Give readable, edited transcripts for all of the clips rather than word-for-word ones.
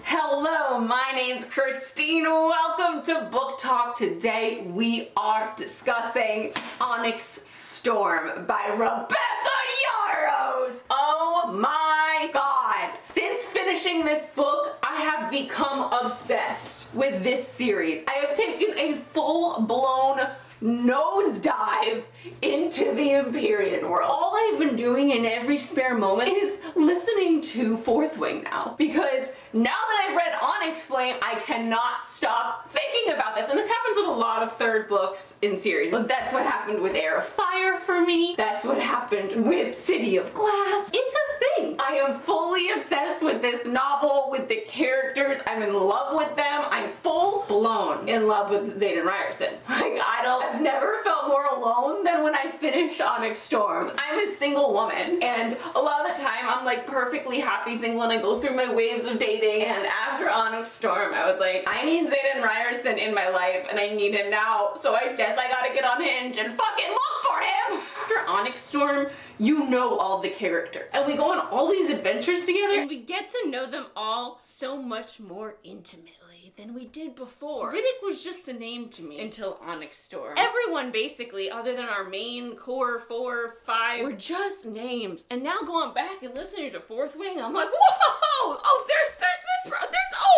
Hello, my name's Christine. Welcome to Book Talk. Today we are discussing Onyx Storm by Rebecca Yarros. Oh my god. Since finishing this book, I have become obsessed with this series. I have taken a full-blown nosedive into the Empyrean world. All I've been doing in every spare moment is listening to Fourth Wing now, because now that I've read Onyx Flame, I cannot stop thinking about this. And this happens with a lot of third books in series. But that's what happened with Heir of Fire for me. That's what happened with City of Glass. It's a thing. I am fully obsessed with this novel, with the characters. I'm in love with them. I'm full blown in love with Zaden Ryerson. I've never felt more alone than when I finish Onyx Storm. I'm a single woman, and a lot of the time I'm like perfectly happy single and I go through my waves of dating. And after Onyx Storm, I was like, I need Zaden Ryerson in my life and I need him now. So I guess I gotta get on Hinge and fucking look for him. After Onyx Storm, you know all the characters. And we go on all these adventures together and we get to know them all so much more intimately than we did before. Riddick was just a name to me until Onyx Storm. Everyone basically, other than our main core 4 or 5, were just names. And now going back and listening to Fourth Wing, I'm like, whoa! Oh, there's this,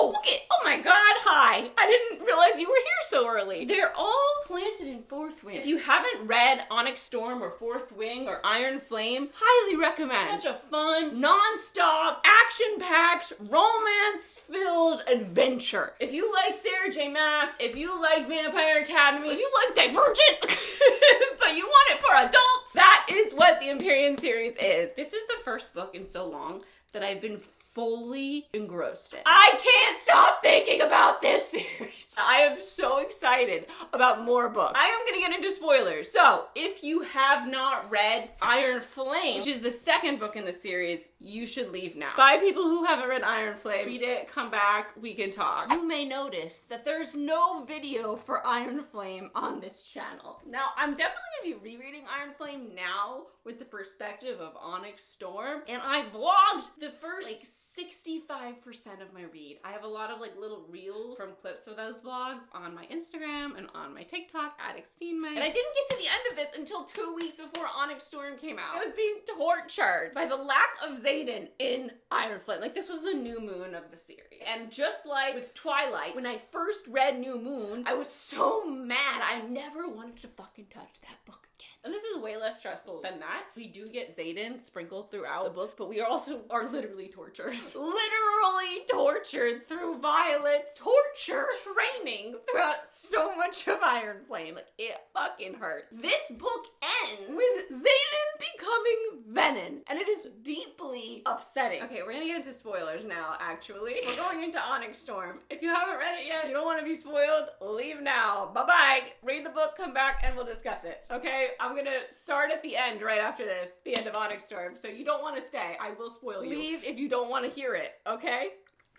oh, look it, oh my god, hi. I didn't realize you were here so early. They're all planted in Fourth Wing. If you haven't read Onyx Storm or Fourth Wing or Iron Flame, highly recommend. Such a fun, non-stop, action-packed, romance-filled adventure. If you like Sarah J. Maas, if you like Vampire Academy, if you like Divergent, but you want it for adults, that is what the Emperian series is. This is the first book in so long that I've been fully engrossed in. I can't stop thinking about this series. I am so excited about more books. I am gonna get into spoilers. So, if you have not read Iron Flame, which is the second book in the series, you should leave now. Bye, people who haven't read Iron Flame. Read it, come back, we can talk. You may notice that there's no video for Iron Flame on this channel. Now, I'm definitely gonna be rereading Iron Flame now with the perspective of Onyx Storm, and I vlogged the first 65% of my read. I have a lot of little reels from clips of those vlogs on my Instagram and on my TikTok at xtinemay. And I didn't get to the end of this until 2 weeks before Onyx Storm came out. I was being tortured by the lack of Zaden in Iron Flame. This was the new moon of the series. And just like with Twilight, when I first read New Moon, I was so mad I never wanted to fucking touch that book again. And this is way less stressful than that. We do get Zaden sprinkled throughout the book, but we also are literally tortured. Literally tortured through Violet's torture training throughout so much of Iron Flame. It fucking hurts. This book ends with Zaden becoming venin, and it is deeply upsetting. Okay, we're gonna get into spoilers now, actually. We're going into Onyx Storm. If you haven't read it yet, you don't want to be spoiled, leave now. Bye-bye. Read the book, come back, and we'll discuss it. Okay? I'm gonna start at the end right after this, the end of Onyx Storm, so you don't want to stay. I will spoil you. Leave if you don't want to hear it, okay?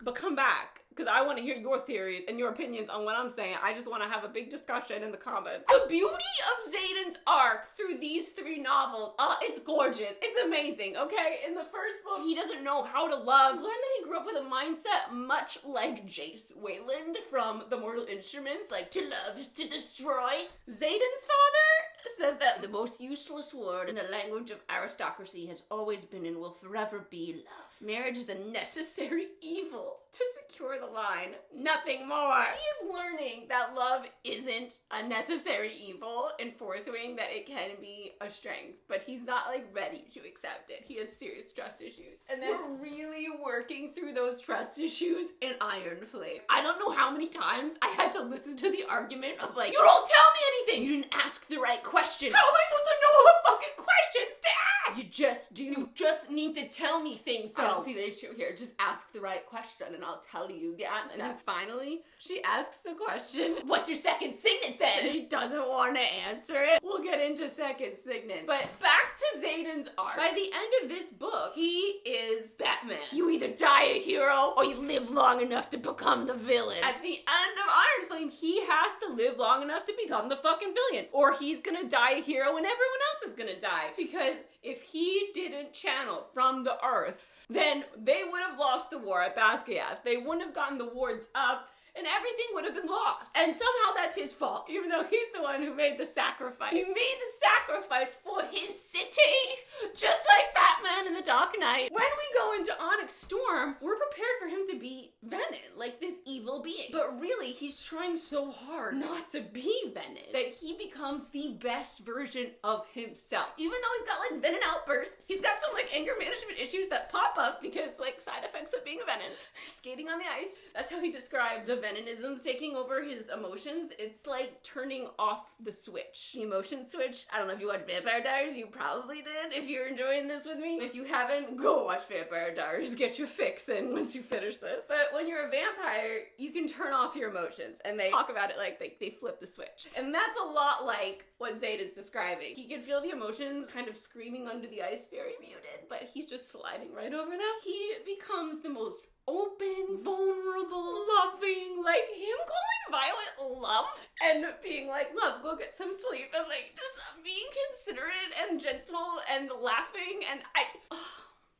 But come back, because I want to hear your theories and your opinions on what I'm saying. I just want to have a big discussion in the comments. The beauty of Zaden's arc through these 3 novels, it's gorgeous. It's amazing, okay? In the first book, he doesn't know how to love. Learn that he grew up with a mindset much like Jace Wayland from The Mortal Instruments, to love is to destroy. Zaden's father says that the most useless word in the language of aristocracy has always been and will forever be love. Marriage is a necessary evil to secure the line, nothing more. He is learning that love isn't a necessary evil in Fourth Wing, that it can be a strength, but he's not ready to accept it. He has serious trust issues. And then we're really working through those trust issues in Iron Flame. I don't know how many times I had to listen to the argument of you don't tell me anything! You didn't ask the right question. How am I supposed to know the fucking questions to ask? You just do. You just need to tell me things, though. I don't see the issue here. Just ask the right question and I'll tell you the answer. And then finally, she asks the question, what's your second signet then? And he doesn't want to answer it. We'll get into second signet. But back to Zaden's arc. By the end of this book, he is Batman. You either die a hero or you live long enough to become the villain. At the end of Iron Flame, he has to live long enough to become the fucking villain, or he's gonna die a hero and everyone else is gonna die. Because if he didn't channel from the earth then they would have lost the war at Basquiat. They wouldn't have gotten the wards up, and everything would have been lost. And somehow that's his fault, even though he's the one who made the sacrifice. He made the sacrifice for his city, just like Batman in The Dark Knight. When we go into Onyx Storm, we're prepared for him to be Venin, like this evil being. But really, he's trying so hard not to be Venin that he becomes the best version of himself. Even though he's got like Venin outbursts, he's got some like anger management issues that pop up because like side effects of being a Venin. Skating on the ice. That's how he described the Veninisms taking over his emotions. It's like turning off the switch. The emotion switch. I don't know if you watch Vampire Diaries. You probably did if you're enjoying this with me. If you haven't, go watch Vampire Diaries. Get your fix in once you finish this. But when you're a vampire, you can turn off your emotions, and they talk about it like they flip the switch. And that's a lot like what Zaden's describing. He can feel the emotions kind of screaming under the ice, very muted, but he's just sliding right over them. He becomes the most open, vulnerable, loving, like him calling Violet love and being like, love, go get some sleep, and like just being considerate and gentle and laughing, and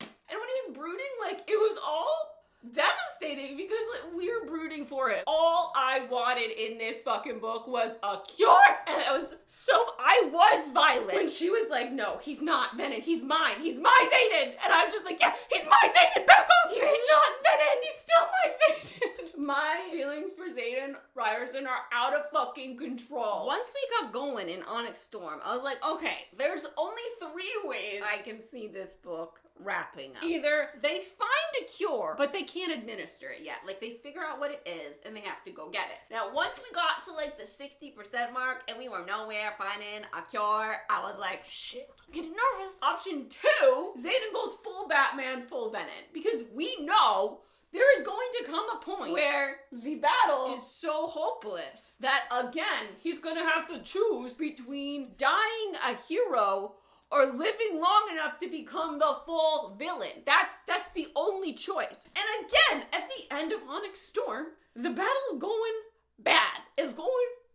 and when he was brooding, like it was all devastating because like we were brooding for him. All I wanted in this fucking book was a cure, and I was Violet when she was like, no, he's not Venin, he's mine, he's my Zaden, and I'm just like, yeah, he's my Zaden, back off, he's not Venin, he's still my Zaden. My feelings for Zaden Ryerson are out of fucking control. Once we got going in Onyx Storm, I was like, okay, there's only 3 ways I can see this book wrapping up. Either they find a cure, but they can't administer it yet. Like, they figure out what it is, and they have to go get it. Now, once we got to, like, the 60% mark, and we were nowhere finding a cure, I was like, shit, I'm getting nervous. Option 2, Zaden goes full Batman, full Venin. Because we know there is going to come a point where the battle is so hopeless that, again, he's gonna have to choose between dying a hero or living long enough to become the full villain. That's the only choice. And again, at the end of Onyx Storm, the battle's going bad. It's going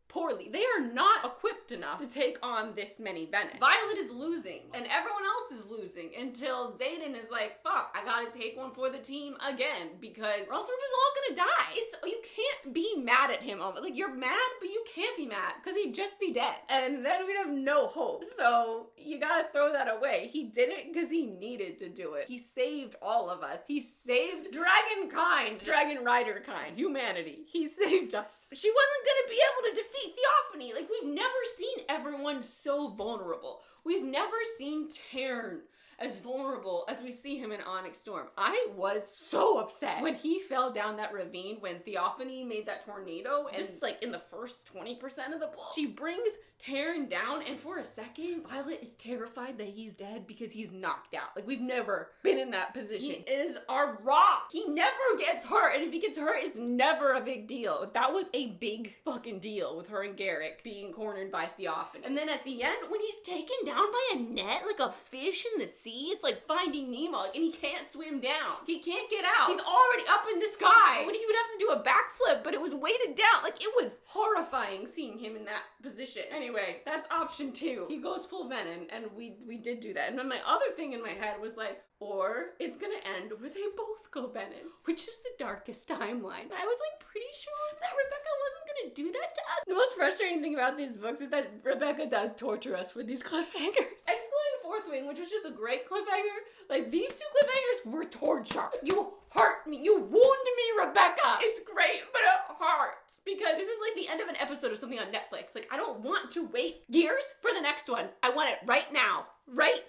poorly. They are not equipped enough to take on this many Venin. Violet is losing, and everyone else is losing until Zaden is like, fuck, I gotta take one for the team again, because or else we're just all gonna die. You can't be mad at him. Like, you're mad, but you can't be mad, because he'd just be dead. And then we'd have no hope. So you gotta throw that away. He did it because he needed to do it. He saved all of us. He saved Dragon Rider kind, humanity. He saved us. She wasn't gonna be able to defeat Theophany. Like, we've never seen everyone so vulnerable. We've never seen Tairn as vulnerable as we see him in Onyx Storm. I was so upset when he fell down that ravine, when Theophany made that tornado, and this is like in the first 20% of the book. She brings Tairn down, and for a second, Violet is terrified that he's dead because he's knocked out. Like, we've never been in that position. He is our rock. He never gets hurt, and if he gets hurt, it's never a big deal. That was a big fucking deal with her and Garrick being cornered by Theophany. And then at the end, when he's taken down by a net, like a fish in the sea, it's like Finding Nemo, like, and he can't swim down. He can't get out. He's already up in the sky. When he would have to do a backflip, but it was weighted down. Like, it was horrifying seeing him in that position. Anyway, that's option 2. He goes full Venin, and we did do that. And then my other thing in my head was like, or it's gonna end where they both go Venin, which is the darkest timeline. I was like pretty sure that Rebecca wasn't gonna do that to us. The most frustrating thing about these books is that Rebecca does torture us with these cliffhangers. Excluding Fourth Wing, which was just a great cliffhanger, like these 2 cliffhangers were torture. You hurt me, you wound me, Rebecca. It's great, but it hurts because this is like the end of an episode of something on Netflix. Like, I don't want to wait years for the next one. I want it right now. Right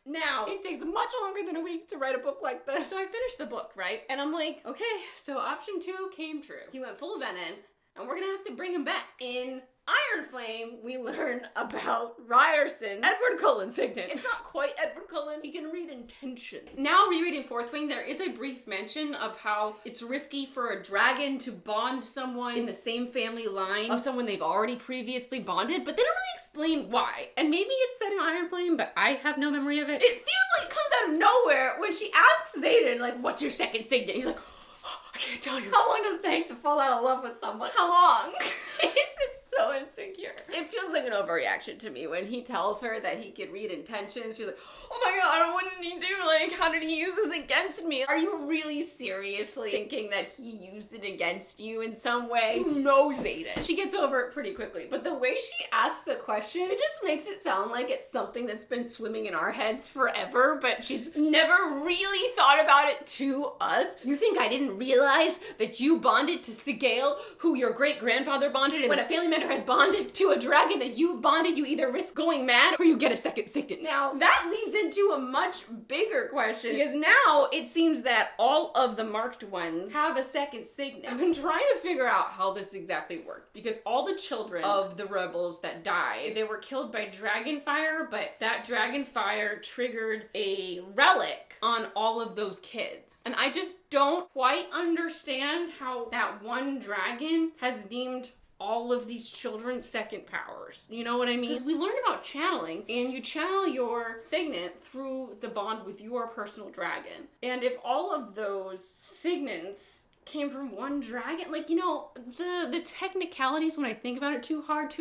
now. It takes much longer than a week to write a book like this. So I finished the book, right? And I'm like, okay, so option 2 came true. He went full Venin, and we're gonna have to bring him back. In Iron Flame, we learn about Ryerson, Edward Cullen Signet. It's not quite Edward Cullen. He can read intentions. Now rereading Fourth Wing, there is a brief mention of how it's risky for a dragon to bond someone in the same family line of someone they've already previously bonded, but they don't really explain why. And maybe it's said in Iron Flame, but I have no memory of it. It feels like it comes out of nowhere when she asks Zaden, like, what's your second signet? He's like, oh, I can't tell you. How long does it take to fall out of love with someone? How long? It's so so insecure. It feels like an overreaction to me when he tells her that he could read intentions. She's like, oh my god, what did he do? Like, how did he use this against me? Are you really seriously thinking that he used it against you in some way? Who knows, Zaden? She gets over it pretty quickly, but the way she asks the question, it just makes it sound like it's something that's been swimming in our heads forever, but she's never really thought about it to us. You think I didn't realize that you bonded to Sigale, who your great-grandfather bonded, and when a family member has bonded to a dragon that you've bonded, you either risk going mad or you get a second signet. Now, that leads into a much bigger question, because now it seems that all of the marked ones have a second signet. I've been trying to figure out how this exactly worked, because all the children of the rebels that died, they were killed by dragon fire, but that dragon fire triggered a relic on all of those kids. And I just don't quite understand how that one dragon has deemed all of these children's second powers. You know what I mean? Because we learned about channeling, and you channel your signet through the bond with your personal dragon. And if all of those signants came from one dragon, like, you know, the technicalities, when I think about it too hard,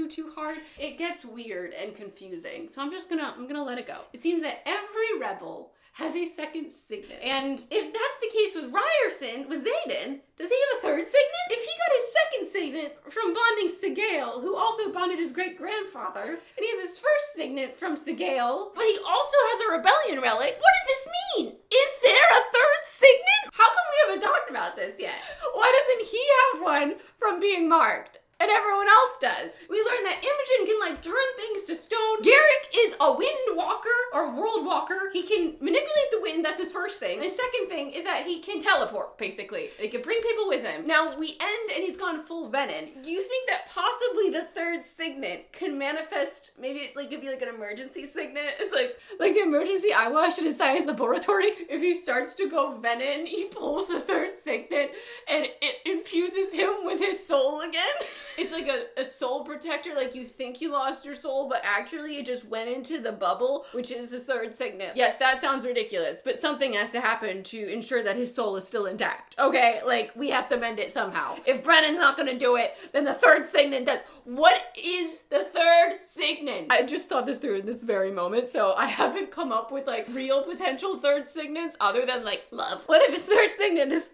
it gets weird and confusing. So I'm gonna let it go. It seems that every rebel has a second signet. And if that's the case with Ryerson, with Zaden, does he have a third signet? If he got his second signet from bonding Sigale, who also bonded his great-grandfather, and he has his first signet from Sigale, but he also has a rebellion relic, what does this mean? Is there a third signet? How come we haven't talked about this yet? Why doesn't he have one from being marked? And everyone else does. We learned that Imogen can, like, turn things to stone. Garrick is a wind walker, or world walker. He can manipulate the wind, that's his first thing. And his second thing is that he can teleport, basically. He can bring people with him. Now, we end and he's gone full venin. Do you think that possibly the third signet can manifest, maybe, like, it'd be like an emergency signet? It's like the emergency eye wash in his science laboratory. If he starts to go venin, he pulls the third signet and it infuses him with his soul again. It's like a soul protector, like you think you lost your soul, but actually it just went into the bubble, which is his third signet. Yes, that sounds ridiculous, but something has to happen to ensure that his soul is still intact. Okay, like, we have to mend it somehow. If Brennan's not gonna do it, then the third signet does. What is the third signet? I just thought this through in this very moment, so I haven't come up with, like, real potential third signets other than, like, love. What if his third signet is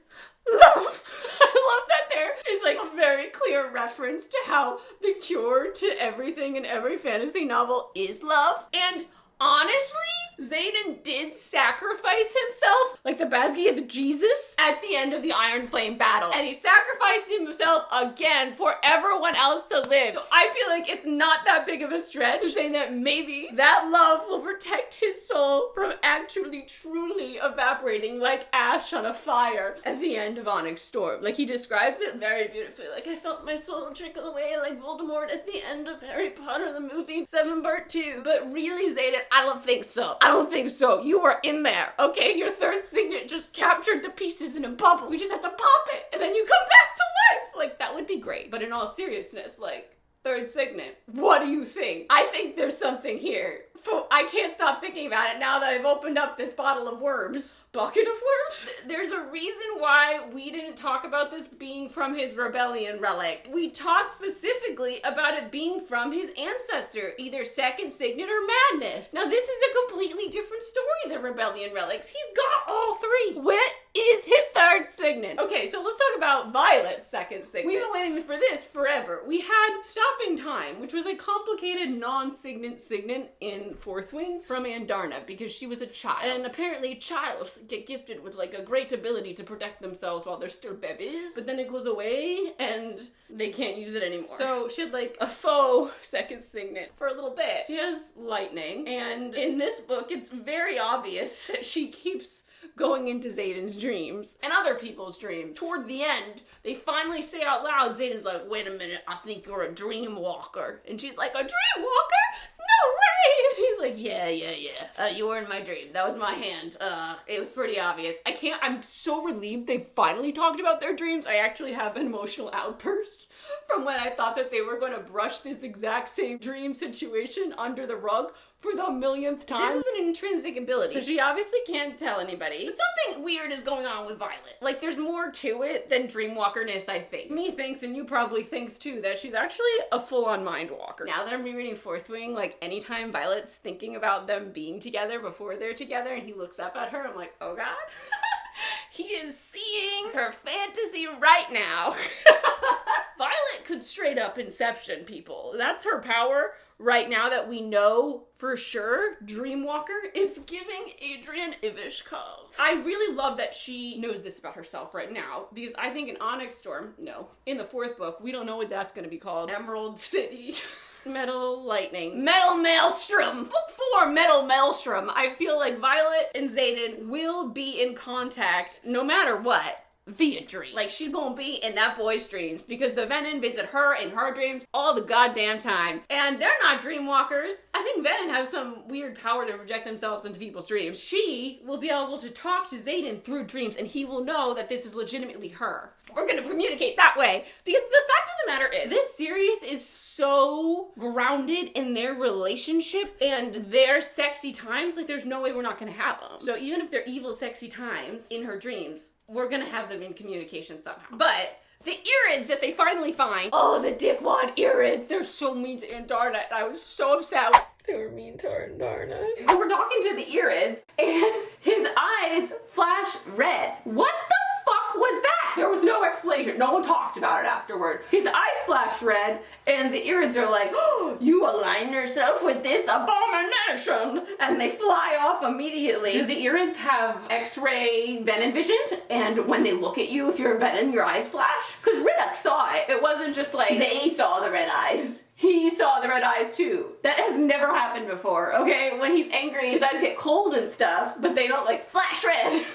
love? I love that there is, like, a very clear reference to how the cure to everything in every fantasy novel is love. And honestly, Zaden did sacrifice himself, like the basket of Jesus, at the end of the Iron Flame battle. And he sacrificed himself again for everyone else to live. So I feel like it's not that big of a stretch to say that maybe that love will protect his soul from actually truly evaporating like ash on a fire at the end of Onyx Storm. Like, he describes it very beautifully. Like, I felt my soul trickle away like Voldemort at the end of Harry Potter the movie 7 Part 2. But really, Zaden, I don't think so. I don't think so. You were in there, okay? Your third signet just captured the pieces in a bubble. We just have to pop it, and then you come back to life. Like, that would be great. But in all seriousness, like, third signet, what do you think? I think there's something here. I can't stop thinking about it now that I've opened up this bottle of worms. Bucket of worms? There's a reason why we didn't talk about this being from his rebellion relic. We talked specifically about it being from his ancestor, either second signet or madness. Now, this is a completely different story, the rebellion relics. He's got all three. What is his third signet? Okay, so let's talk about Violet's second signet. We've been waiting for this forever. We had Stopping Time, which was a complicated non-signet signet in Fourth Wing from Andarna, because she was a child. And apparently childs get gifted with, like, a great ability to protect themselves while they're still babies, but then it goes away and they can't use it anymore. So she had, like, a faux second signet for a little bit. She has lightning, and in this book it's very obvious that she keeps going into Zaden's dreams and other people's dreams. Toward the end, they finally say out loud, Zaden's like, wait a minute, I think you're a dream walker. And she's like, a dream walker? No way! And he's like, yeah. You were in my dream. That was my hand. It was pretty obvious. I'm so relieved they finally talked about their dreams. I actually have an emotional outburst from when I thought that they were going to brush this exact same dream situation under the rug for the millionth time. This is an intrinsic ability. So she obviously can't tell anybody. But something weird is going on with Violet. Like, there's more to it than dreamwalkerness, I think. Me thinks, and you probably thinks too, that she's actually a full-on mind walker. Now that I'm rereading Fourth Wing, like, anytime Violet's thinking about them being together before they're together and he looks up at her, I'm like, oh god. He is seeing her fantasy right now. Violet could straight up inception people. That's her power right now that we know for sure. Dreamwalker. It's giving Adrian Ivishkov. I really love that she knows this about herself right now, because I think in Onyx Storm, no, in the fourth book, we don't know what that's going to be called. Emerald City. Metal Lightning. Metal Maelstrom. Book 4, Metal Maelstrom. I feel like Violet and Zaden will be in contact no matter what. Via dream. Like, she's gonna be in that boy's dreams because the venin visit her in her dreams all the goddamn time. And they're not dreamwalkers. I think venin has some weird power to project themselves into people's dreams. She will be able to talk to Zaden through dreams and he will know that this is legitimately her. We're gonna communicate that way because the fact of the matter is, this series is so grounded in their relationship and their sexy times. Like, there's no way we're not gonna have them. So even if they're evil sexy times in her dreams, we're gonna have them in communication somehow. But the Irids that they finally find, oh, the dickwad Irids, they're so mean to Andarna, and I was so upset. They were mean to Andarna. So we're talking to the Irids, and his eyes flash red. What the fuck was that? There was no explanation. No one talked about it afterward. His eyes flash red, and the Irids are like, oh, you align yourself with this abomination, and they fly off immediately. Do the Irids have X-ray venin vision? And when they look at you, if you're a venin, your eyes flash? Because Riddick saw it. It wasn't just like they saw the red eyes. He saw the red eyes too. That has never happened before, okay? When he's angry, his eyes get cold and stuff, but they don't like flash red.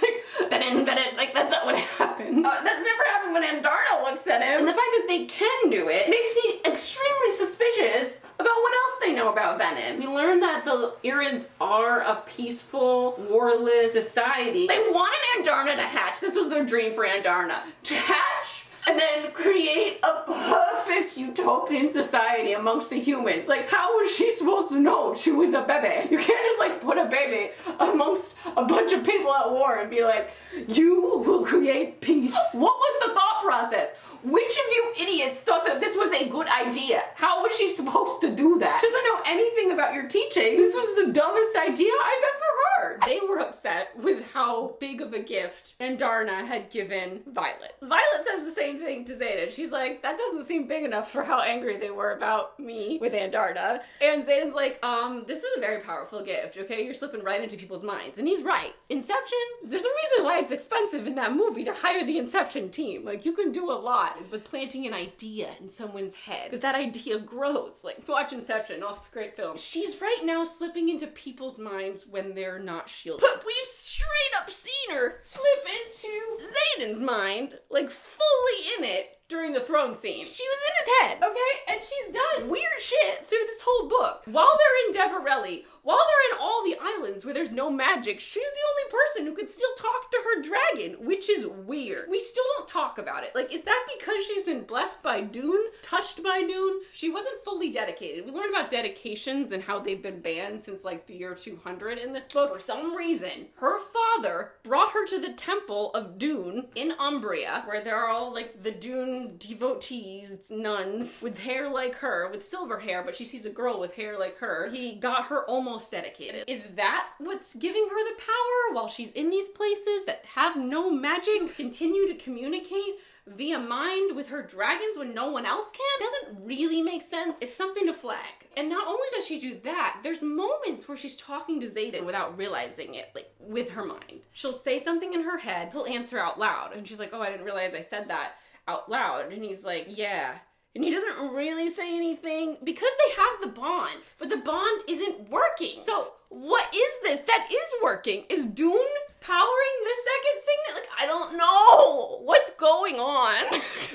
Venin, like that's not what happens. That's never happened when Andarna looks at him. And the fact that they can do it makes me extremely suspicious about what else they know about venin. We learned that the Irids are a peaceful, warless society. They wanted Andarna to hatch. This was their dream for Andarna. To hatch and then create a perfect utopian society amongst the humans. Like, how was she supposed to know she was a baby? You can't just like put a baby amongst a bunch of people at war and be like, you will create peace. What was the thought process? Which of you idiots thought that this was a good idea? How was she supposed to do that? She doesn't know anything about your teaching. This was the dumbest idea I've ever heard. They were upset with how big of a gift Andarna had given Violet. Violet says the same thing to Zaden. She's like, that doesn't seem big enough for how angry they were about me with Andarna. And Zaden's like, this is a very powerful gift, okay? You're slipping right into people's minds. And he's right. Inception, there's a reason why it's expensive in that movie to hire the Inception team. Like, you can do a lot with planting an idea in someone's head, because that idea grows. Like, watch Inception. Oh, it's a great film. She's right now slipping into people's minds when they're not shielded. But we've straight up seen her slip into Zaden's mind, like fully in it, during the throne scene. She was in his head, okay? And she's done weird shit through this whole book. While they're in Develli, while they're in all the islands where there's no magic, she's the only person who could still talk to her dragon, which is weird. We still don't talk about it. Like, is that because she's been blessed by Dune? Touched by Dune? She wasn't fully dedicated. We learned about dedications and how they've been banned since like the year 200 in this book. For some reason, her father brought her to the temple of Dune in Umbria, where there are all like the Dune devotees, it's nuns, with hair like her, with silver hair, but she sees a girl with hair like her. He got her almost dedicated. Is that what's giving her the power while she's in these places that have no magic? Continue to communicate via mind with her dragons when no one else can? Doesn't really make sense. It's something to flag. And not only does she do that, there's moments where she's talking to Zaden without realizing it, like with her mind. She'll say something in her head, he'll answer out loud, and she's like, oh, I didn't realize I said that out loud. And he's like, yeah. And he doesn't really say anything because they have the bond, but the bond isn't working. So what is this that is working? Is Dune powering the second signet? Like, I don't know what's going on.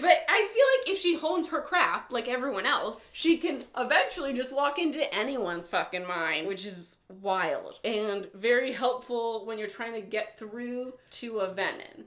But I feel like if she hones her craft like everyone else, she can eventually just walk into anyone's fucking mind, which is wild and very helpful when you're trying to get through to a venin.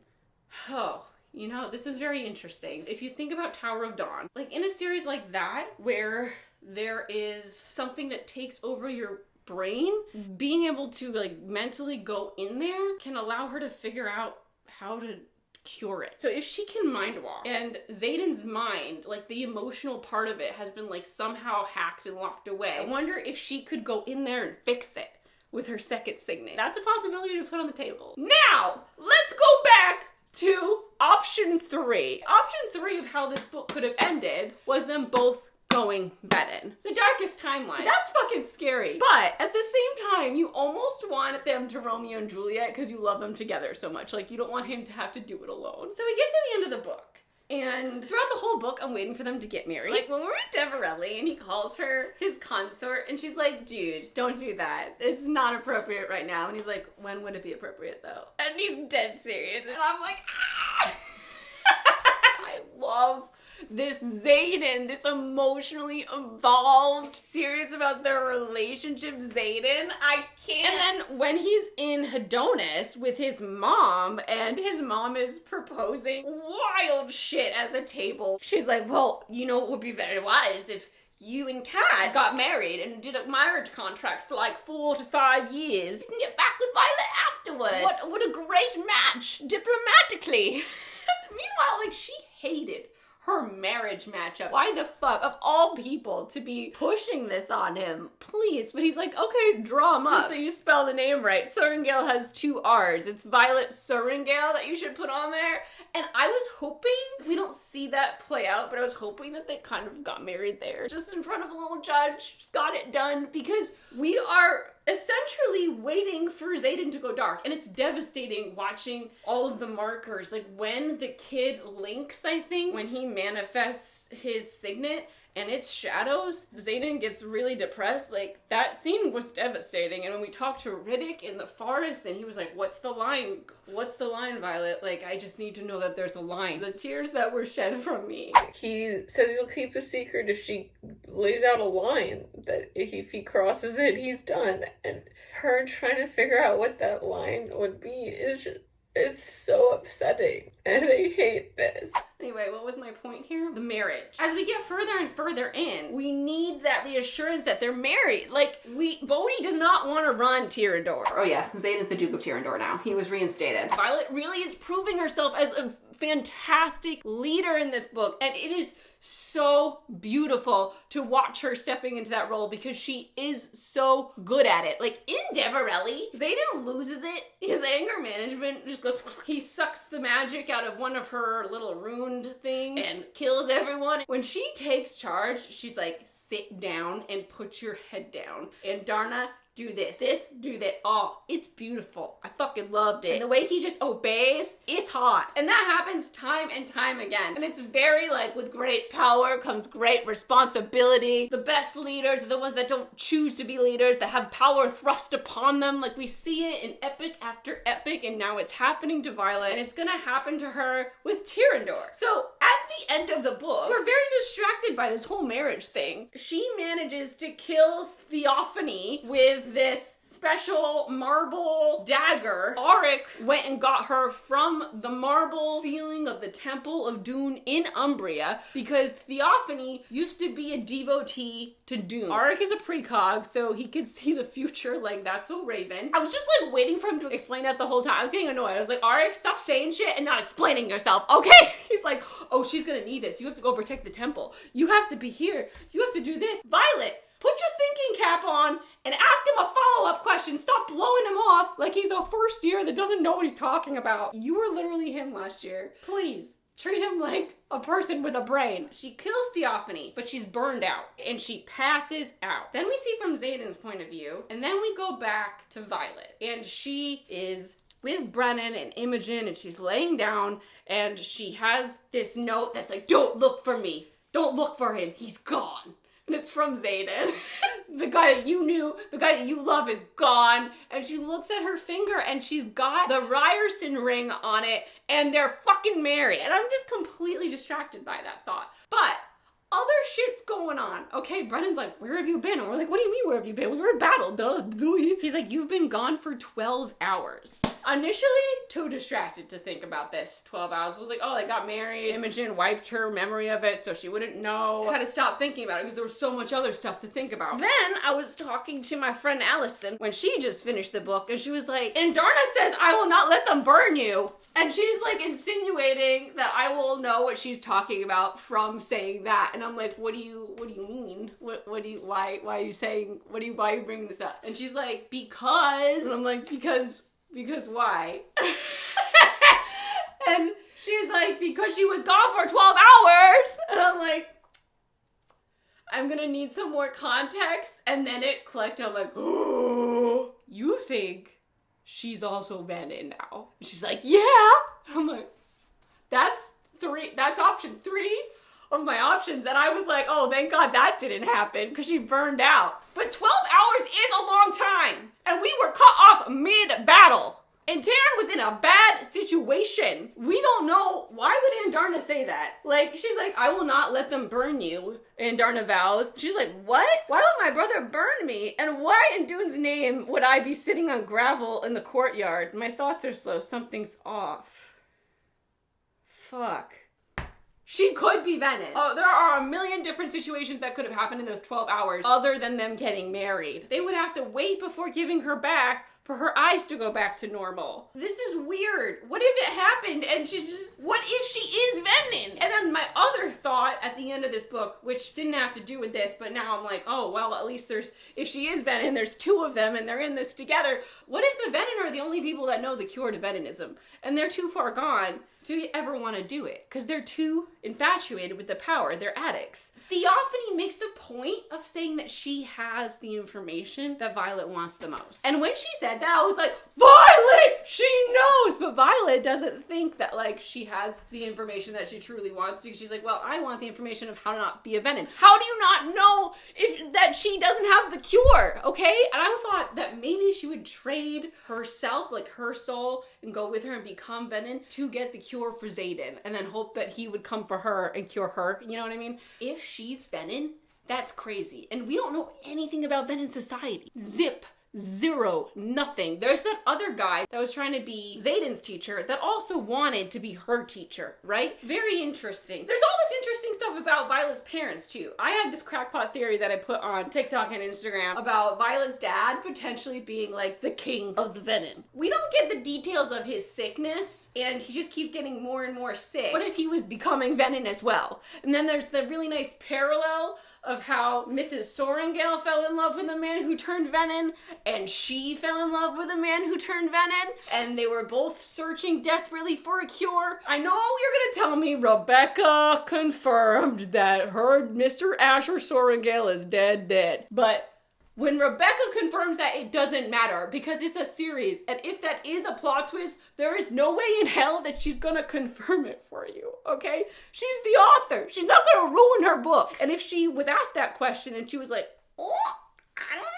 Oh. You know, this is very interesting. If you think about Tower of Dawn, like in a series like that, where there is something that takes over your brain, being able to like mentally go in there can allow her to figure out how to cure it. So if she can mind walk, and Zaden's mind, like the emotional part of it, has been like somehow hacked and locked away, I wonder if she could go in there and fix it with her second signet. That's a possibility to put on the table. Now, let's go back to option 3. Option 3 of how this book could have ended was them both going venin. The darkest timeline. That's fucking scary. But at the same time, you almost want them to Romeo and Juliet because you love them together so much. Like, you don't want him to have to do it alone. So we get to the end of the book. And throughout the whole book, I'm waiting for them to get married. Like, when we're at Develli and he calls her his consort, and she's like, dude, don't do that. It's not appropriate right now. And he's like, when would it be appropriate, though? And he's dead serious. And I'm like, ah! I love this Zaden, this emotionally evolved series about their relationship, Zaden. I can't. And then when he's in Hedonis with his mom, and his mom is proposing wild shit at the table. She's like, well, you know, it would be very wise if you and Kat got married and did a marriage contract for like 4 to 5 years. You can get back with Violet afterward. What a great match, diplomatically. Meanwhile, like, she hated her marriage matchup. Why the fuck, of all people, to be pushing this on him? Please. But he's like, okay, draw him up. Just so you spell the name right. Sorrengail has 2 R's. It's Violet Sorrengail that you should put on there. And I was hoping, we don't see that play out, but I was hoping that they kind of got married there. Just in front of a little judge. Just got it done. Because we are essentially waiting for Zaden to go dark. And it's devastating watching all of the markers. Like when the kid links, I think, when he manifests his signet and it's shadows, Zaden gets really depressed. Like, that scene was devastating. And when we talked to Riddick in the forest and he was like, what's the line? What's the line, Violet? Like, I just need to know that there's a line. The tears that were shed from me. He says he'll keep a secret if she lays out a line, that if he crosses it, he's done. And her trying to figure out what that line would be is just, it's so upsetting, and I hate this. Anyway, what was my point here? The marriage. As we get further and further in, we need that reassurance that they're married. Like, Bodhi does not want to run Tyrrendor. Oh yeah, Zaden is the Duke of Tyrrendor now. He was reinstated. Violet really is proving herself as a fantastic leader in this book, and it is so beautiful to watch her stepping into that role because she is so good at it. Like in Deverelli, Zaden loses it. His anger management just goes, he sucks the magic out of one of her little runed things and kills everyone. When she takes charge, she's like, sit down and put your head down. And Darna, do this, do that. Oh, it's beautiful. I fucking loved it. And the way he just obeys is hot. And that happens time and time again. And it's very like, with great power comes great responsibility. The best leaders are the ones that don't choose to be leaders, that have power thrust upon them. Like we see it in epic after epic, and now it's happening to Violet, and it's gonna happen to her with Tyrrendor. So at the end of the book, we're very distracted by this whole marriage thing. She manages to kill Theophany with this special marble dagger. Auric went and got her from the marble ceiling of the Temple of Dune in Umbria because Theophany used to be a devotee to Dune. Auric is a precog, so he could see the future like that's so Raven. I was just like waiting for him to explain that the whole time. I was getting annoyed. I was like, Auric, stop saying shit and not explaining yourself, okay? He's like, oh, she's gonna need this. You have to go protect the temple. You have to be here. You have to do this. Violet, put your thinking cap on and ask him a follow-up question. Stop blowing him off like he's a first year that doesn't know what he's talking about. You were literally him last year. Please, treat him like a person with a brain. She kills Theophany, but she's burned out and she passes out. Then we see from Zaden's point of view, and then we go back to Violet, and she is with Brennan and Imogen, and she's laying down, and she has this note that's like, don't look for me. Don't look for him. He's gone. And it's from Zaden. The guy that you knew, the guy that you love is gone. And she looks at her finger and she's got the Ryerson ring on it and they're fucking married. And I'm just completely distracted by that thought. But other shit's going on. Okay, Brennan's like, where have you been? And we're like, what do you mean, where have you been? We were in battle, duh. He's like, you've been gone for 12 hours. initially too distracted to think about this 12 hours. I was like, oh, they got married. Imogen wiped her memory of it so she wouldn't know. I had to stop thinking about it because there was so much other stuff to think about. Then I was talking to my friend Allison when she just finished the book, and she was like, and Darna says, I will not let them burn you. And she's like insinuating that I will know what she's talking about from saying that. And I'm like, what do you mean? Why are you saying, why are you bringing this up? And she's like, because. And I'm like, because why? And she's like, because she was gone for 12 hours. And I'm like, I'm gonna need some more context. And then it clicked. I'm like, oh, you think she's also venin now? And she's like, yeah. I'm like, that's option 3 of my options. And I was like, oh, thank God that didn't happen because she burned out. But 12 hours is a long time. And we were cut off mid-battle. And Taryn was in a bad situation. We don't know. Why would Andarna say that? Like, she's like, I will not let them burn you, Andarna vows. She's like, what? Why would my brother burn me? And why in Dune's name would I be sitting on gravel in the courtyard? My thoughts are slow. Something's off. Fuck. She could be venin. Oh, there are a million different situations that could have happened in those 12 hours other than them getting married. They would have to wait before giving her back for her eyes to go back to normal. This is weird. What if it happened and she's just, what if she is venin? And then my other thought at the end of this book, which didn't have to do with this, but now I'm like, oh, well, at least if she is venin, there's 2 of them and they're in this together. What if the venin are the only people that know the cure to veninism and they're too far gone to ever want to do it because they're too infatuated with the power. They're addicts. Theophany makes a point of saying that she has the information that Violet wants the most. And when she said that, I was like, Violet! She knows! But Violet doesn't think that, like, she has the information that she truly wants because she's like, well, I want the information of how to not be a venin. How do you not know that she doesn't have the cure, okay? And I thought that maybe she would trade herself, like her soul, and go with her and become venin to get the cure for Zaden and then hope that he would come for her and cure her. You know what I mean? If she's venin, that's crazy. And we don't know anything about venin society. Zip. Zero. Nothing. There's that other guy that was trying to be Zaden's teacher that also wanted to be her teacher, right? Very interesting. There's all this interesting stuff about Violet's parents too. I had this crackpot theory that I put on TikTok and Instagram about Violet's dad potentially being like the king of the venin. We don't get the details of his sickness and he just keeps getting more and more sick. What if he was becoming venin as well? And then there's the really nice parallel of how Mrs. Sorrengail fell in love with a man who turned venin, and she fell in love with a man who turned venin, and they were both searching desperately for a cure. I know you're gonna tell me Rebecca confirmed that her Mr. Asher Sorrengail is dead, but when Rebecca confirms that, it doesn't matter because it's a series. And if that is a plot twist, there is no way in hell that she's gonna confirm it for you, okay? She's the author. She's not gonna ruin her book. And if she was asked that question and she was like, oh, I don't know,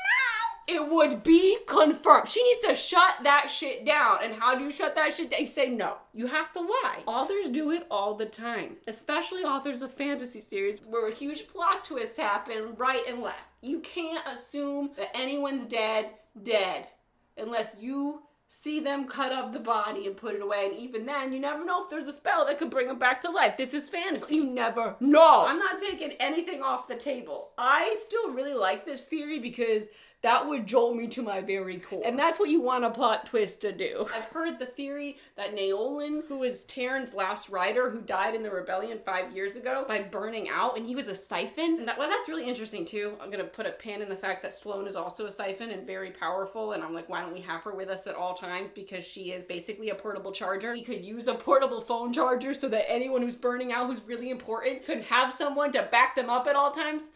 it would be confirmed. She needs to shut that shit down. And how do you shut that shit down? You say no. You have to lie. Authors do it all the time, especially authors of fantasy series where huge plot twists happen right and left. You can't assume that anyone's dead unless you see them cut up the body and put it away. And even then, you never know if there's a spell that could bring them back to life. This is fantasy. You never know. I'm not taking anything off the table. I still really like this theory because that would jolt me to my very core. And that's what you want a plot twist to do. I've heard the theory that Naolin, who is Taryn's last rider, who died in the rebellion 5 years ago by burning out, and he was a siphon. And that's really interesting too. I'm gonna put a pin in the fact that Sloane is also a siphon and very powerful. And I'm like, why don't we have her with us at all times? Because she is basically a portable charger. We could use a portable phone charger so that anyone who's burning out, who's really important, could have someone to back them up at all times.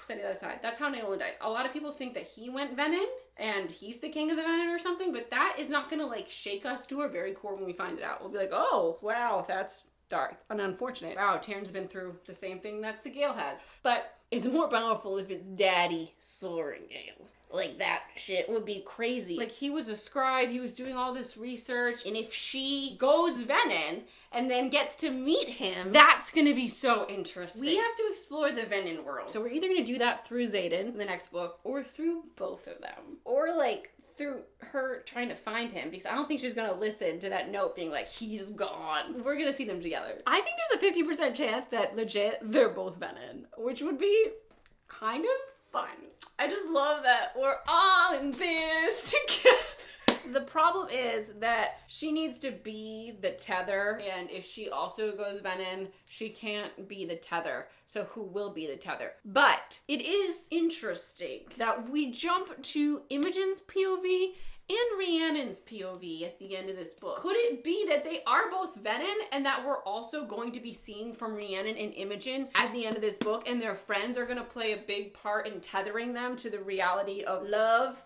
Setting that aside, that's how Naolin died. A lot of people think that he went venin and he's the king of the venin or something, but that is not gonna like shake us to our very core when we find it out. We'll be like, oh, wow, that's dark and unfortunate. Wow, Taryn's been through the same thing that Sigale has. But it's more powerful if it's Daddy Sorrengail. Like, that shit would be crazy. Like, he was a scribe, he was doing all this research, and if she goes venin and then gets to meet him, that's gonna be so interesting. We have to explore the venin world. So we're either gonna do that through Zaden in the next book, or through both of them. Or, like, through her trying to find him, because I don't think she's gonna listen to that note being like, he's gone. We're gonna see them together. I think there's a 50% chance that legit they're both venin, which would be kind of fun. I just love that we're all in this together. The problem is that she needs to be the tether, and if she also goes venin, she can't be the tether. So who will be the tether? But it is interesting that we jump to Imogen's POV and Rhiannon's POV at the end of this book. Could it be that they are both venin and that we're also going to be seeing from Rhiannon and Imogen at the end of this book, and their friends are going to play a big part in tethering them to the reality of love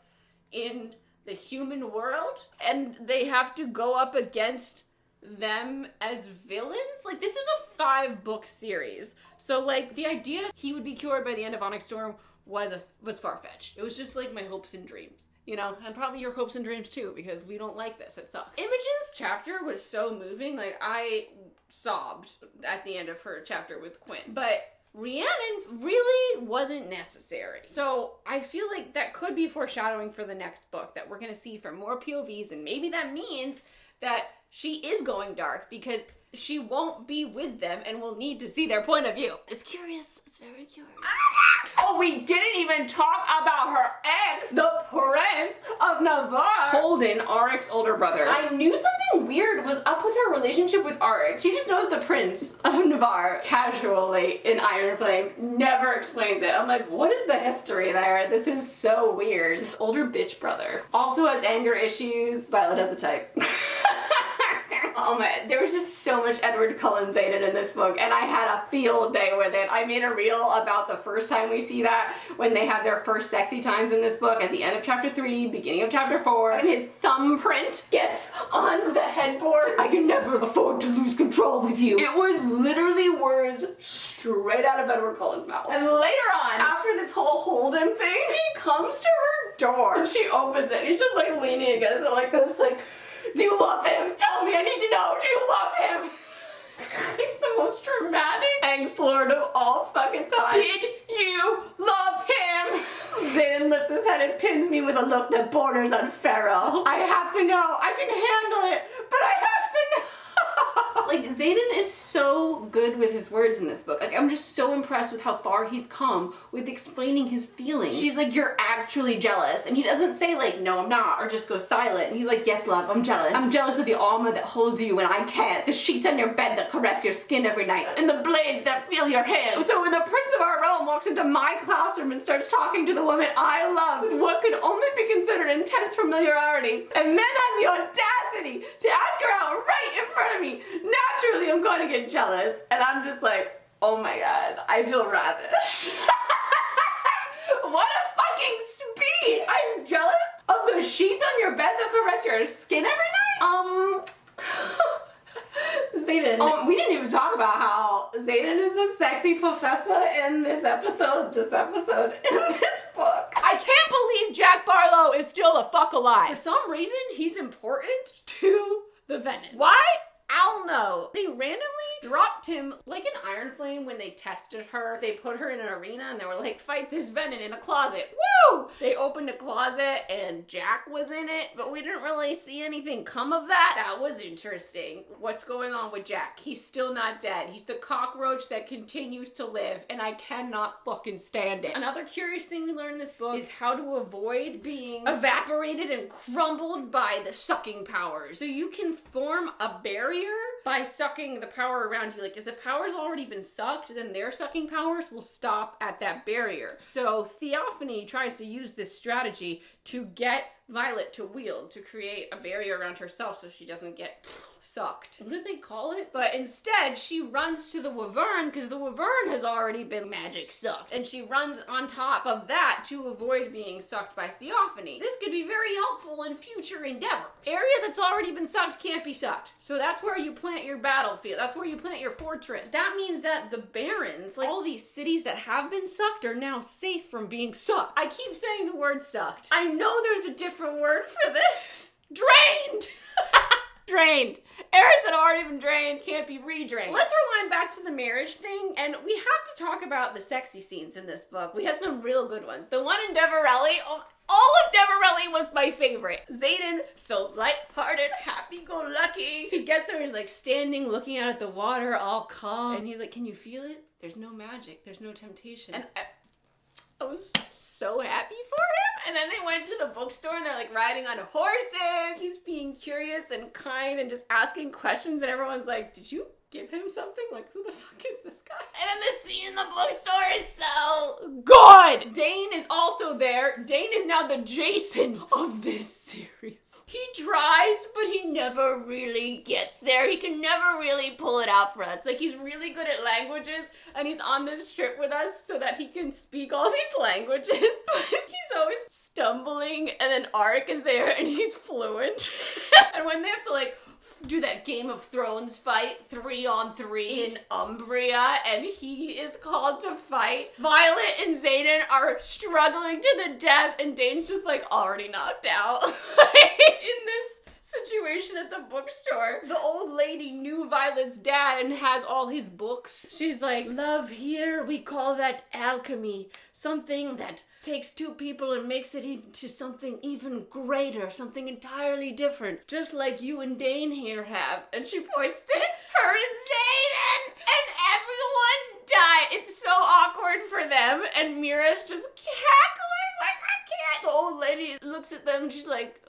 in the human world, and they have to go up against them as villains? Like, this is a 5-book series, so like the idea he would be cured by the end of Onyx Storm was far-fetched. It was just like my hopes and dreams, you know, and probably your hopes and dreams too, because we don't like this. It sucks. Imogen's chapter was so moving. Like, I sobbed at the end of her chapter with Quinn, but Rhiannon's really wasn't necessary. So I feel like that could be foreshadowing for the next book, that we're gonna see from more POVs, and maybe that means that she is going dark because she won't be with them and will need to see their point of view. It's curious. It's very curious. Oh, we didn't even talk about her ex, the Prince of Navarre. Holden, Aric's older brother. I knew something weird was up with her relationship with Aric. She just knows the Prince of Navarre casually in Iron Flame, never explains it. I'm like, what is the history there? This is so weird. This older bitch brother also has anger issues. Violet has a type. Oh my, there was just so much Edward Cullen Zaden in this book, and I had a field day with it. I made a reel about the first time we see that, when they have their first sexy times in this book, at the end of chapter 3, beginning of chapter 4, and his thumbprint gets on the headboard. I can never afford to lose control with you. It was literally words straight out of Edward Cullen's mouth. And later on, after this whole Holden thing, he comes to her door, and she opens it. He's just like leaning against it like this, like, do you love him? Tell me, I need to know. Do you love him? Like the most dramatic angst lord of all fucking time. Did you love him? Zaden lifts his head and pins me with a look that borders on feral. I have to know. I can handle it, but I have to know. Like, Zaden is so good with his words in this book. Like, I'm just so impressed with how far he's come with explaining his feelings. She's like, you're actually jealous. And he doesn't say like, no, I'm not, or just go silent. And he's like, yes, love, I'm jealous. I'm jealous of the armor that holds you when I can't, the sheets on your bed that caress your skin every night, and the blades that feel your hands. So when the Prince of our realm walks into my classroom and starts talking to the woman I love with what could only be considered intense familiarity, and then has the audacity to ask her out right in front of me, naturally I'm going to get jealous. And I'm just like, oh my god, I feel ravished. What a fucking speech! I'm jealous of the sheets on your bed that caress your skin every night? Zaden. We didn't even talk about how Zaden is a sexy professor in this episode, in this book. I can't believe Jack Barlow is still a fuck alive. For some reason, he's important to the venin. Why? I don't know. They randomly dropped him like an Iron Flame when they tested her. They put her in an arena and they were like, fight this venin in a closet. Woo! They opened a closet and Jack was in it, but we didn't really see anything come of that. That was interesting. What's going on with Jack? He's still not dead. He's the cockroach that continues to live, and I cannot fucking stand it. Another curious thing we learned in this book is how to avoid being evaporated and crumbled by the sucking powers. So you can form a barrier by sucking the power around you. Like, if the power's already been sucked, then their sucking powers will stop at that barrier. So Theophany tries to use this strategy to get Violet to wield, to create a barrier around herself so she doesn't get sucked. What did they call it? But instead, she runs to the Wyvern, because the Wyvern has already been magic sucked, and she runs on top of that to avoid being sucked by Theophany. This could be very helpful in future endeavor. Area that's already been sucked can't be sucked. So that's where you plant your battlefield. That's where you plant your fortress. That means that the barons, like all these cities that have been sucked, are now safe from being sucked. I keep saying the word sucked. I know there's a different word for this. Drained! Drained. Arrows that have already been drained can't be redrained. Let's rewind back to the marriage thing, and we have to talk about the sexy scenes in this book. We have some real good ones. The one in Develli, all of Develli was my favorite. Zaden, so lighthearted, happy-go-lucky. He gets there, he's like standing, looking out at the water, all calm, and he's like, can you feel it? There's no magic, there's no temptation. And I was so happy for him. And then they went to the bookstore and they're like riding on horses. He's being curious and kind and just asking questions, and everyone's like, did you give him something? Like, who the fuck is this guy? And then the scene in the bookstore is so good. Dane is also there. Dane is now the Jason of this series. He tries, but he never really gets there. He can never really pull it out for us. Like, he's really good at languages, and he's on this trip with us so that he can speak all these languages. But he's always stumbling, and then Arik is there, and he's fluent. And when they have to, like, do that Game of Thrones fight 3-on-3 in Umbria, and he is called to fight, Violet and Zaden are struggling to the death, and Dane's just like already knocked out. In this situation at the bookstore, the old lady knew Violet's dad and has all his books. She's like, love here, we call that alchemy. Something that takes two people and makes it into something even greater, something entirely different, just like you and Dane here have. And she points to her and Zaden, and everyone died. It's so awkward for them, and Mira's just cackling like, I can't. The old lady looks at them and she's like,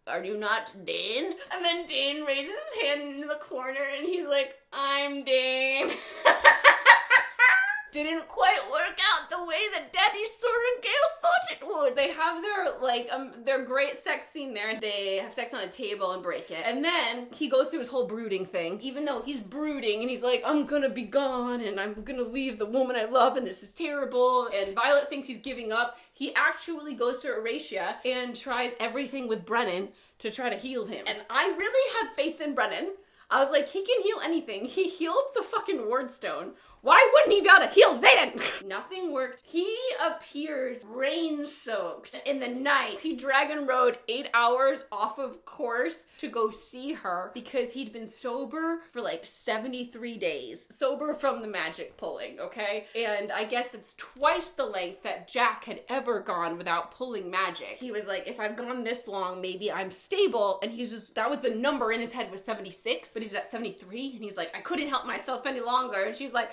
are you not Dane? And then Dane raises his hand in the corner and he's like, I'm Dane. Didn't quite work out the way that Daddy Sorengale thought it would. They have their great sex scene there. They have sex on a table and break it. And then he goes through his whole brooding thing, even though he's brooding and he's like, I'm gonna be gone and I'm gonna leave the woman I love and this is terrible. And Violet thinks he's giving up. He actually goes to Eurasia and tries everything with Brennan to try to heal him. And I really had faith in Brennan. I was like, he can heal anything. He healed the fucking Wardstone. Why wouldn't he be able to heal Zaden? Nothing worked. He appears rain-soaked in the night. He dragon rode 8 hours off of course to go see her because he'd been sober for like 73 days. Sober from the magic pulling, okay? And I guess that's twice the length that Jack had ever gone without pulling magic. He was like, if I've gone this long, maybe I'm stable. And he's just, that was the number in his head was 76, but he's at 73. And he's like, I couldn't help myself any longer. And she's like,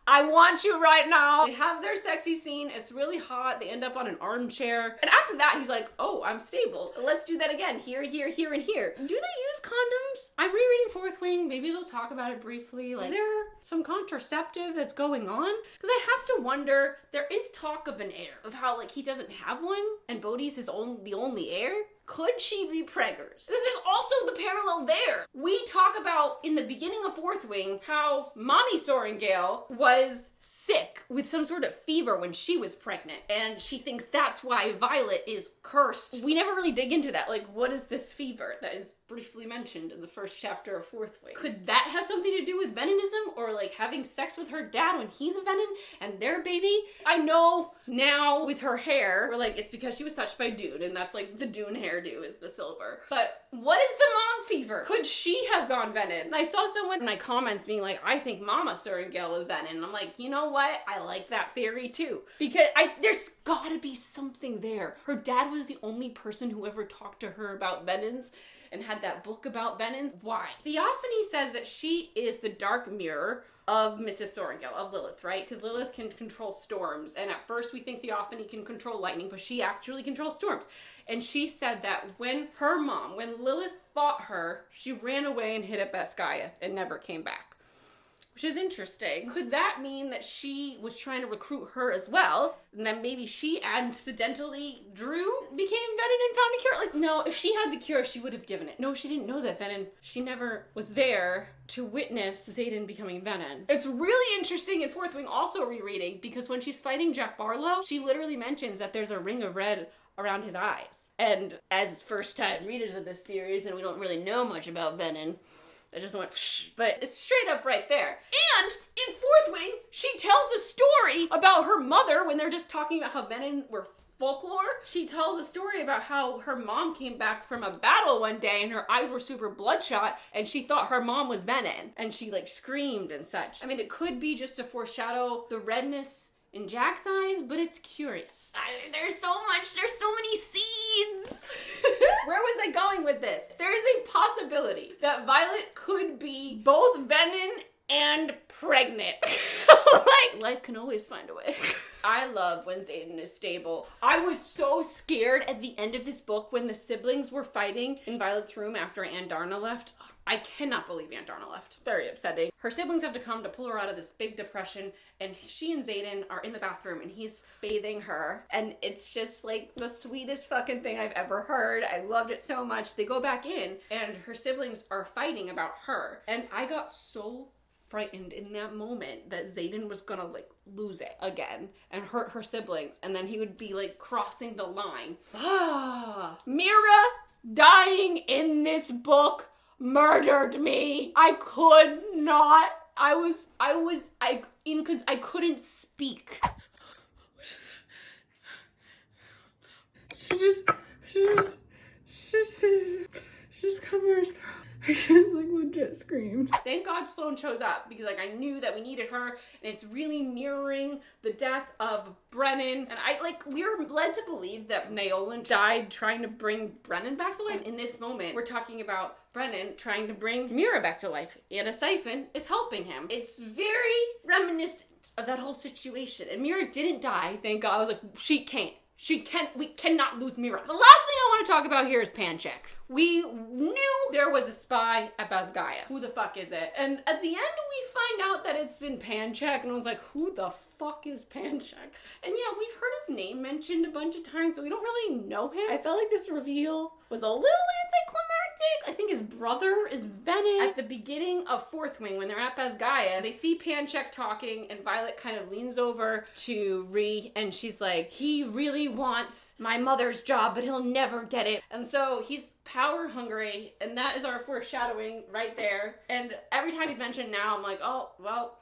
I want you right now. They have their sexy scene. It's really hot. They end up on an armchair. And after that, he's like, oh, I'm stable. Let's do that again. Here, here, here, and here. Do they use condoms? I'm rereading Fourth Wing. Maybe they'll talk about it briefly. Like, is there some contraceptive that's going on? Because I have to wonder, there is talk of an heir, of how, like, he doesn't have one, and Bodhi's the only heir. Could she be preggers? Because there's also the parallel there. We talk about, in the beginning of Fourth Wing, how Mommy Sorengale was sick with some sort of fever when she was pregnant, and she thinks that's why Violet is cursed. We never really dig into that. Like, what is this fever that is briefly mentioned in the first chapter of Fourth Wing? Could that have something to do with venenism, or like having sex with her dad when he's a venin and their baby? I know now with her hair, we're like, it's because she was touched by Dune, and that's like the Dune hairdo is the silver. But what is the mom fever? Could she have gone venin? And I saw someone in my comments being like, I think Mama Sorengale was venin. And I'm like, you know what? I like that theory too. Because there's gotta be something there. Her dad was the only person who ever talked to her about venins and had that book about venins. Why? Theophany says that she is the dark mirror of Mrs. Sorengale, of Lilith, right? Because Lilith can control storms, and at first we think Theophany can control lightning, but she actually controls storms. And she said that when Lilith fought her, she ran away and hid at Basgiath and never came back. Which is interesting. Could that mean that she was trying to recruit her as well? And then maybe she accidentally became venin and found a cure? Like, no, if she had the cure, she would have given it. No, she didn't know that venin. She never was there to witness Zaden becoming venin. It's really interesting in Fourth Wing also rereading, because when she's fighting Jack Barlow, she literally mentions that there's a ring of red around his eyes. And as first-time readers of this series, and we don't really know much about venin, I just went, but it's straight up right there. And in Fourth Wing, she tells a story about her mother when they're just talking about how venin were folklore. She tells a story about how her mom came back from a battle one day and her eyes were super bloodshot and she thought her mom was venin and she like screamed and such. I mean, it could be just to foreshadow the redness in Jack's eyes, but it's curious. There's so many seeds. Where was I going with this? There's a possibility that Violet could be both venin and pregnant. Like, life can always find a way. I love when Zaden is stable. I was so scared at the end of this book when the siblings were fighting in Violet's room after Aunt Darna left. I cannot believe Aunt Darna left. Very upsetting. Her siblings have to come to pull her out of this big depression, and she and Zaden are in the bathroom and he's bathing her, and it's just like the sweetest fucking thing I've ever heard. I loved it so much. They go back in and her siblings are fighting about her, and I got so frightened in that moment that Zaden was gonna like lose it again and hurt her siblings, and then he would be like crossing the line. Mira dying in this book murdered me. I could not. I couldn't speak. She just come here. I just like legit screamed. Thank God Sloane shows up because like I knew that we needed her, and it's really mirroring the death of Brennan. And we were led to believe that Naolan died trying to bring Brennan back to life. And in this moment, we're talking about Brennan trying to bring Mira back to life. And a siphon is helping him. It's very reminiscent of that whole situation. And Mira didn't die, thank God. I was like, we cannot lose Mira. The last thing I want to talk about here is Pancheck. We knew there was a spy at Basgaya. Who the fuck is it? And at the end, we find out that it's been Pancheck, and I was like, who the fuck is Pancheck? And yeah, we've heard his name mentioned a bunch of times, but we don't really know him. I felt like this reveal was a little anticlimactic. I think his brother is venin. At the beginning of Fourth Wing, when they're at Basgaya, they see Pancheck talking, and Violet kind of leans over to Ree, and she's like, he really wants my mother's job, but he'll never get it. And so he's power hungry, and that is our foreshadowing right there. And every time he's mentioned now, I'm like, oh, well,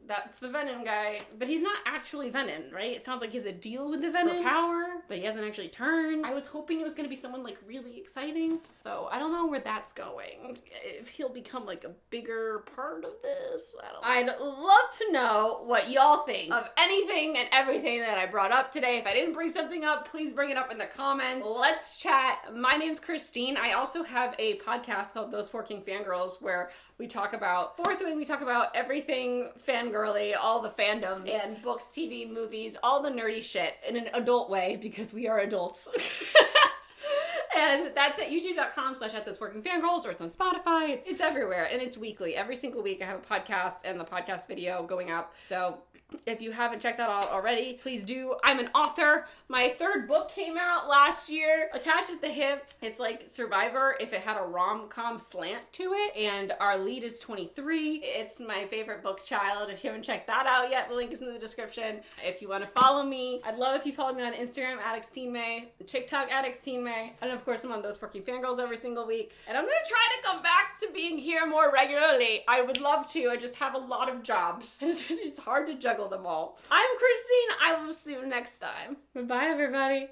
that's the venin guy. But he's not actually venin, right? It sounds like he has a deal with the venin for power, but he hasn't actually turned. I was hoping it was going to be someone like really exciting. So I don't know where that's going. If he'll become like a bigger part of this, I don't know. I'd love to know what y'all think of anything and everything that I brought up today. If I didn't bring something up, please bring it up in the comments. Let's chat. My name's Christine. I also have a podcast called Those Forking Fangirls where we talk about Fourth Wing, we talk about everything fangirly, all the fandoms and books, TV, movies, all the nerdy shit in an adult way because we are adults. And that's at youtube.com/@thisworkingfangirls, or it's on Spotify. It's everywhere, and it's weekly. Every single week I have a podcast and the podcast video going up. So if you haven't checked that out already, please do. I'm an author. My third book came out last year. Attached at the hip, it's like Survivor if it had a rom-com slant to it, and our lead is 23. It's my favorite book child. If you haven't checked that out yet, the link is in the description. If you want to follow me, I'd love if you follow me on Instagram at xtinemay, TikTok at xtinemay, and of course I'm on Those Forking Fangirls every single week. And I'm gonna try to come back to being here more regularly. I would love to. I just have a lot of jobs. It's hard to juggle them all. I'm Christine. I will see you next time. Bye, everybody.